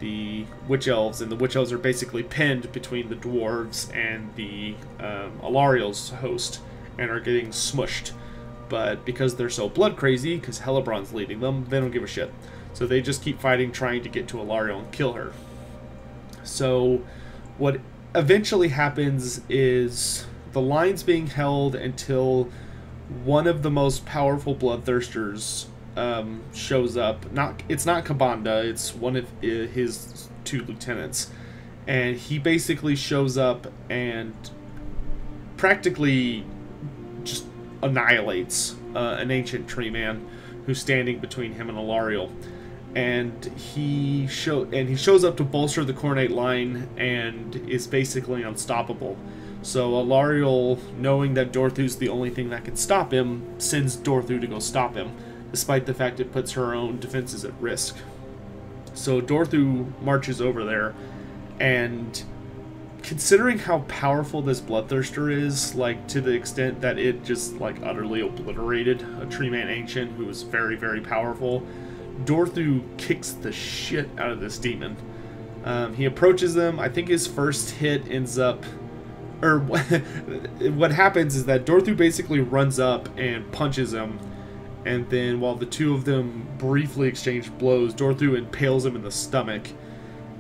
the Witch Elves, and the Witch Elves are basically pinned between the dwarves and the Alariel's host, and are getting smushed. But because they're so blood crazy, because Hellebrand's leading them, they don't give a shit. So they just keep fighting, trying to get to Alariel and kill her. So what eventually happens is the line's being held until one of the most powerful bloodthirsters shows up. It's not Kabanda, it's one of his 2 lieutenants. And he basically shows up and practically just annihilates an ancient tree man who's standing between him and Alariel. And he shows up to bolster the Khornate line and is basically unstoppable. So Alariel, knowing that Durthu's the only thing that can stop him, sends Durthu to go stop him, despite the fact it puts her own defenses at risk. So Durthu marches over there, and considering how powerful this Bloodthirster is, like to the extent that it just like utterly obliterated a Tree Man Ancient who was very, very powerful, Durthu kicks the shit out of this demon. He approaches them. I think his first hit ends up... Or what happens is that Durthu basically runs up and punches him, and then while the two of them briefly exchange blows, Durthu impales him in the stomach,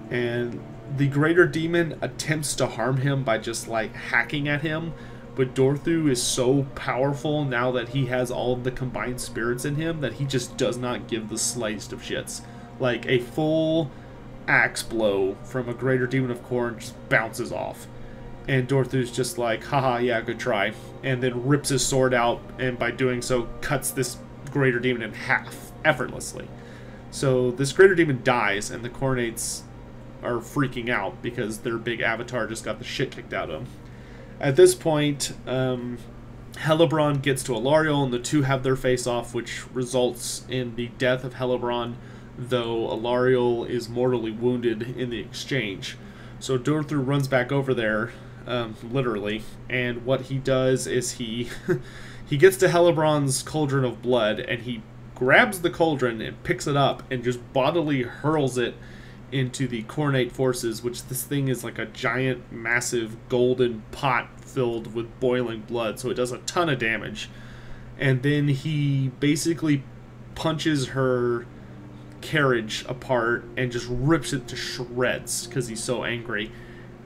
and the greater demon attempts to harm him by just like hacking at him, but Durthu is so powerful now that he has all of the combined spirits in him that he just does not give the slightest of shits. Like a full axe blow from a greater demon of Khorne just bounces off. And Durthu's just like, haha, yeah, good try. And then rips his sword out, and by doing so, cuts this greater demon in half, effortlessly. So this greater demon dies, and the Khornates are freaking out because their big avatar just got the shit kicked out of them. At this point, Hellebrand gets to Alariel, and the two have their face-off, which results in the death of Hellebrand, though Alariel is mortally wounded in the exchange. So Durthu runs back over there, literally, and what he does is he gets to Hellebrand's cauldron of blood, and he grabs the cauldron and picks it up and just bodily hurls it into the Khornate forces, which this thing is like a giant, massive golden pot filled with boiling blood, so it does a ton of damage. And then he basically punches her carriage apart and just rips it to shreds because he's so angry.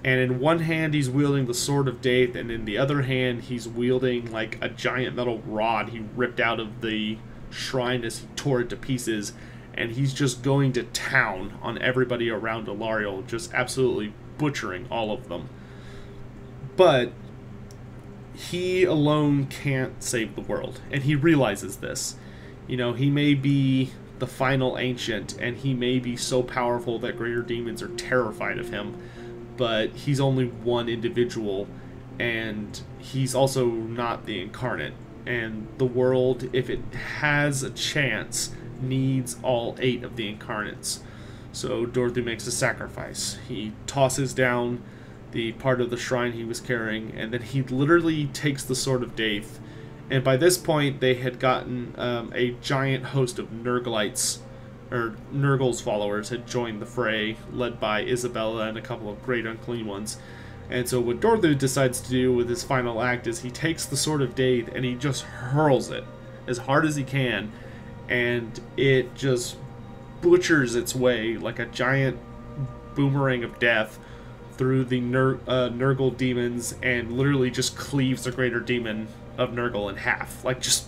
And in one hand he's wielding the Sword of Death, and in the other hand he's wielding like a giant metal rod he ripped out of the shrine as he tore it to pieces, and he's just going to town on everybody around Alariel, just absolutely butchering all of them. But he alone can't save the world, and he realizes this. You know, he may be the final ancient, and he may be so powerful that greater demons are terrified of him, but he's only one individual, and he's also not the incarnate. And the world, if it has a chance, needs all 8 of the incarnates. So Durthu makes a sacrifice. He tosses down the part of the shrine he was carrying, and then he literally takes the Sword of Death. And by this point, they had gotten a giant host of Nurglites, or Nurgle's followers, had joined the fray, led by Isabella and a couple of great unclean ones. And so what Durthu decides to do with his final act is he takes the Sword of Death and he just hurls it as hard as he can, and it just butchers its way like a giant boomerang of death through the Nurgle demons, and literally just cleaves the greater demon of Nurgle in half. Like, just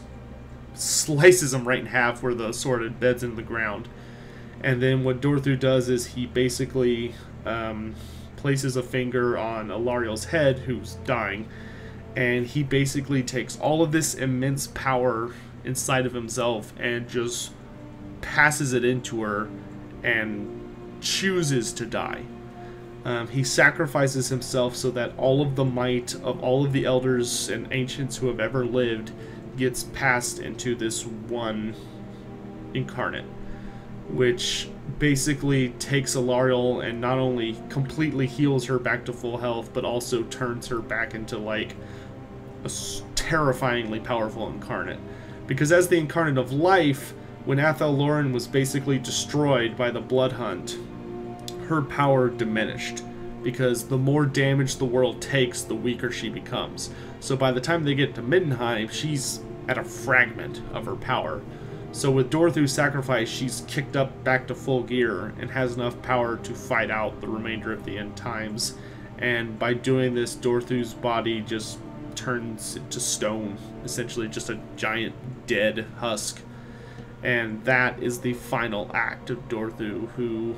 slices him right in half where the sword embeds in the ground. And then what Durthu does is he basically places a finger on Alariel's head, who's dying, and he basically takes all of this immense power inside of himself and just passes it into her and chooses to die. He sacrifices himself so that all of the might of all of the elders and ancients who have ever lived gets passed into this one incarnate, which basically takes Alariel and not only completely heals her back to full health, but also turns her back into like a terrifyingly powerful incarnate. Because as the incarnate of life, when Athel Loren was basically destroyed by the Blood Hunt, her power diminished. Because the more damage the world takes, the weaker she becomes. So by the time they get to Middenheim, she's at a fragment of her power. So with Durthu's sacrifice, she's kicked up back to full gear and has enough power to fight out the remainder of the end times. And by doing this, Durthu's body just turns into stone, essentially just a giant dead husk. And that is the final act of Durthu, who,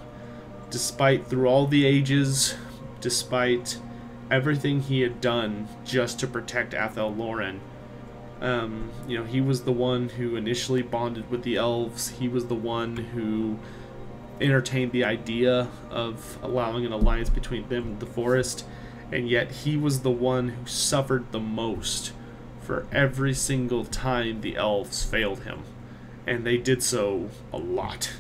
despite through all the ages, despite everything he had done just to protect Athel Loren, you know, he was the one who initially bonded with the elves. He was the one who entertained the idea of allowing an alliance between them and the forest, and yet he was the one who suffered the most for every single time the elves failed him. And they did so a lot.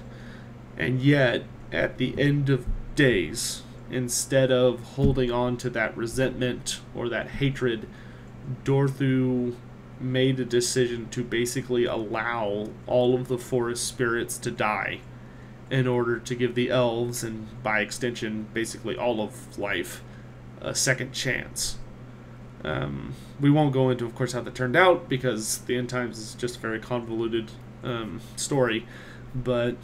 And yet, at the end of days, instead of holding on to that resentment or that hatred, Durthu made a decision to basically allow all of the forest spirits to die in order to give the elves, and by extension basically all of life, a second chance. We won't go into, of course, how that turned out, because the end times is just a very convoluted story, but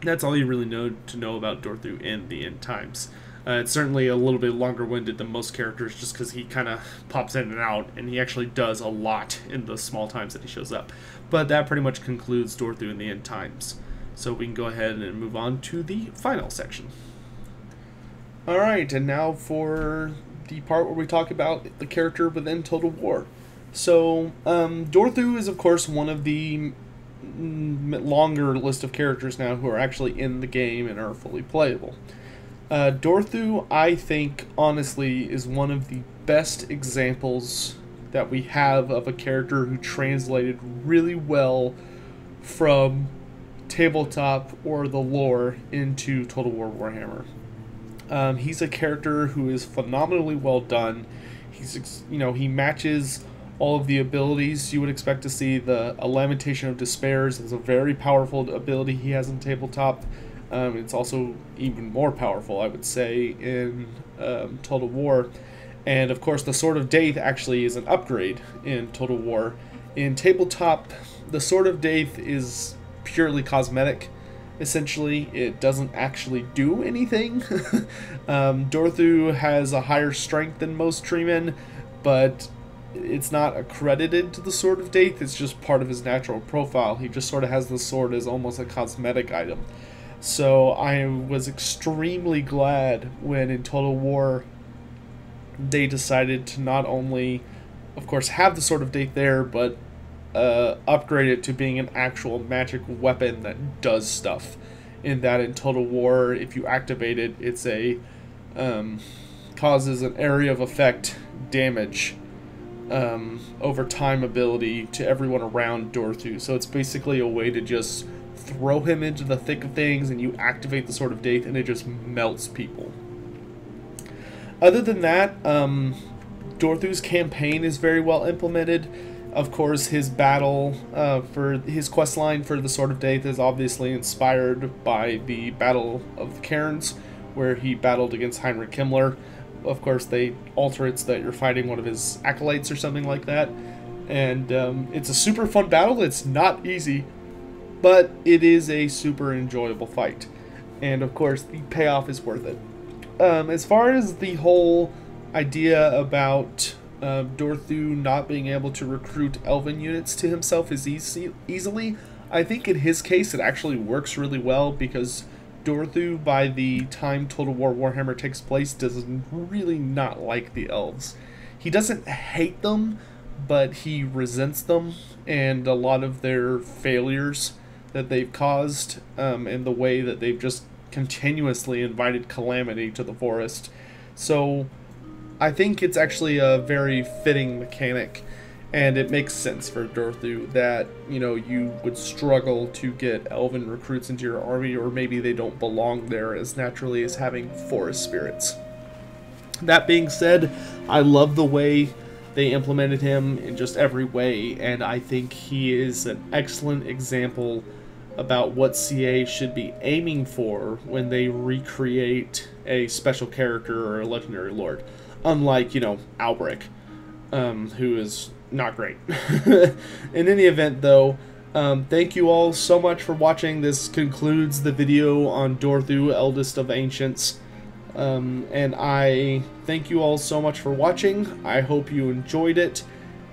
that's all you really need to know about Durthu in the end times. It's certainly a little bit longer-winded than most characters, just because he kind of pops in and out, and he actually does a lot in the small times that he shows up. But that pretty much concludes Durthu in the end times. So we can go ahead and move on to the final section. Alright, and now for the part where we talk about the character within Total War. So, Durthu is, of course, one of the longer list of characters now who are actually in the game and are fully playable. Durthu, I think, honestly, is one of the best examples that we have of a character who translated really well from tabletop or the lore into Total War Warhammer. He's a character who is phenomenally well done. He's, you know, he matches all of the abilities you would expect to see. A Lamentation of Despairs is a very powerful ability he has in tabletop. It's also even more powerful, I would say, in Total War. And of course, the Sword of Daith actually is an upgrade in Total War. In tabletop, the Sword of Daith is purely cosmetic. Essentially, it doesn't actually do anything. Durthu has a higher strength than most treemen, but it's not accredited to the Sword of Daith. It's just part of his natural profile. He just sort of has the sword as almost a cosmetic item. So I was extremely glad when in Total War they decided to not only, of course, have the Sword of Daith there, but upgrade it to being an actual magic weapon that does stuff. In that, in Total War, if you activate it, it's a causes an area of effect damage over time ability to everyone around Durthu. So it's basically a way to just throw him into the thick of things, and you activate the Sword of Daith, and it just melts people. Other than that, Durthu's campaign is very well implemented. Of course, his battle for his questline for the Sword of Daith is obviously inspired by the Battle of the Cairns, where he battled against Heinrich Himmler. Of course, they alter it so that you're fighting one of his acolytes or something like that. And it's a super fun battle. It's not easy, but it is a super enjoyable fight. And of course, the payoff is worth it. As far as the whole idea about Durthu not being able to recruit elven units to himself as easily, I think in his case it actually works really well, because Durthu, by the time Total War Warhammer takes place, does really not like the elves. He doesn't hate them, but he resents them and a lot of their failures that they've caused, and the way that they've just continuously invited calamity to the forest. So I think it's actually a very fitting mechanic, And it makes sense for Durthu that, you would struggle to get elven recruits into your army, or maybe they don't belong there as naturally as having forest spirits. That being said, I love the way they implemented him in just every way, and I think he is an excellent example about what CA should be aiming for when they recreate a special character or a legendary lord. Unlike, Albrecht, who is not great. In any event, though, thank you all so much for watching. This concludes the video on Durthu, Eldest of Ancients. And I thank you all so much for watching. I hope you enjoyed it,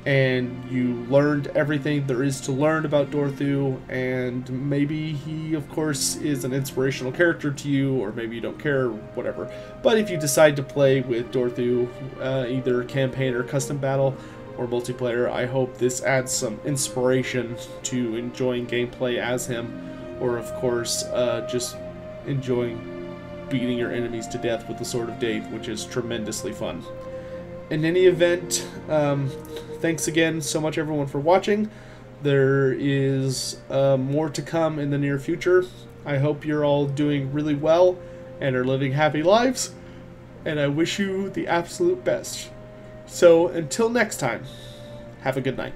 and you learned everything there is to learn about Durthu, and maybe he, of course, is an inspirational character to you, or maybe you don't care, whatever. But if you decide to play with Durthu, either campaign or custom battle, or multiplayer, I hope this adds some inspiration to enjoying gameplay as him, or of course, just enjoying beating your enemies to death with the Sword of Date, which is tremendously fun. In any event, thanks again so much everyone for watching. There is more to come in the near future. I hope you're all doing really well and are living happy lives, and I wish you the absolute best. So until next time, have a good night.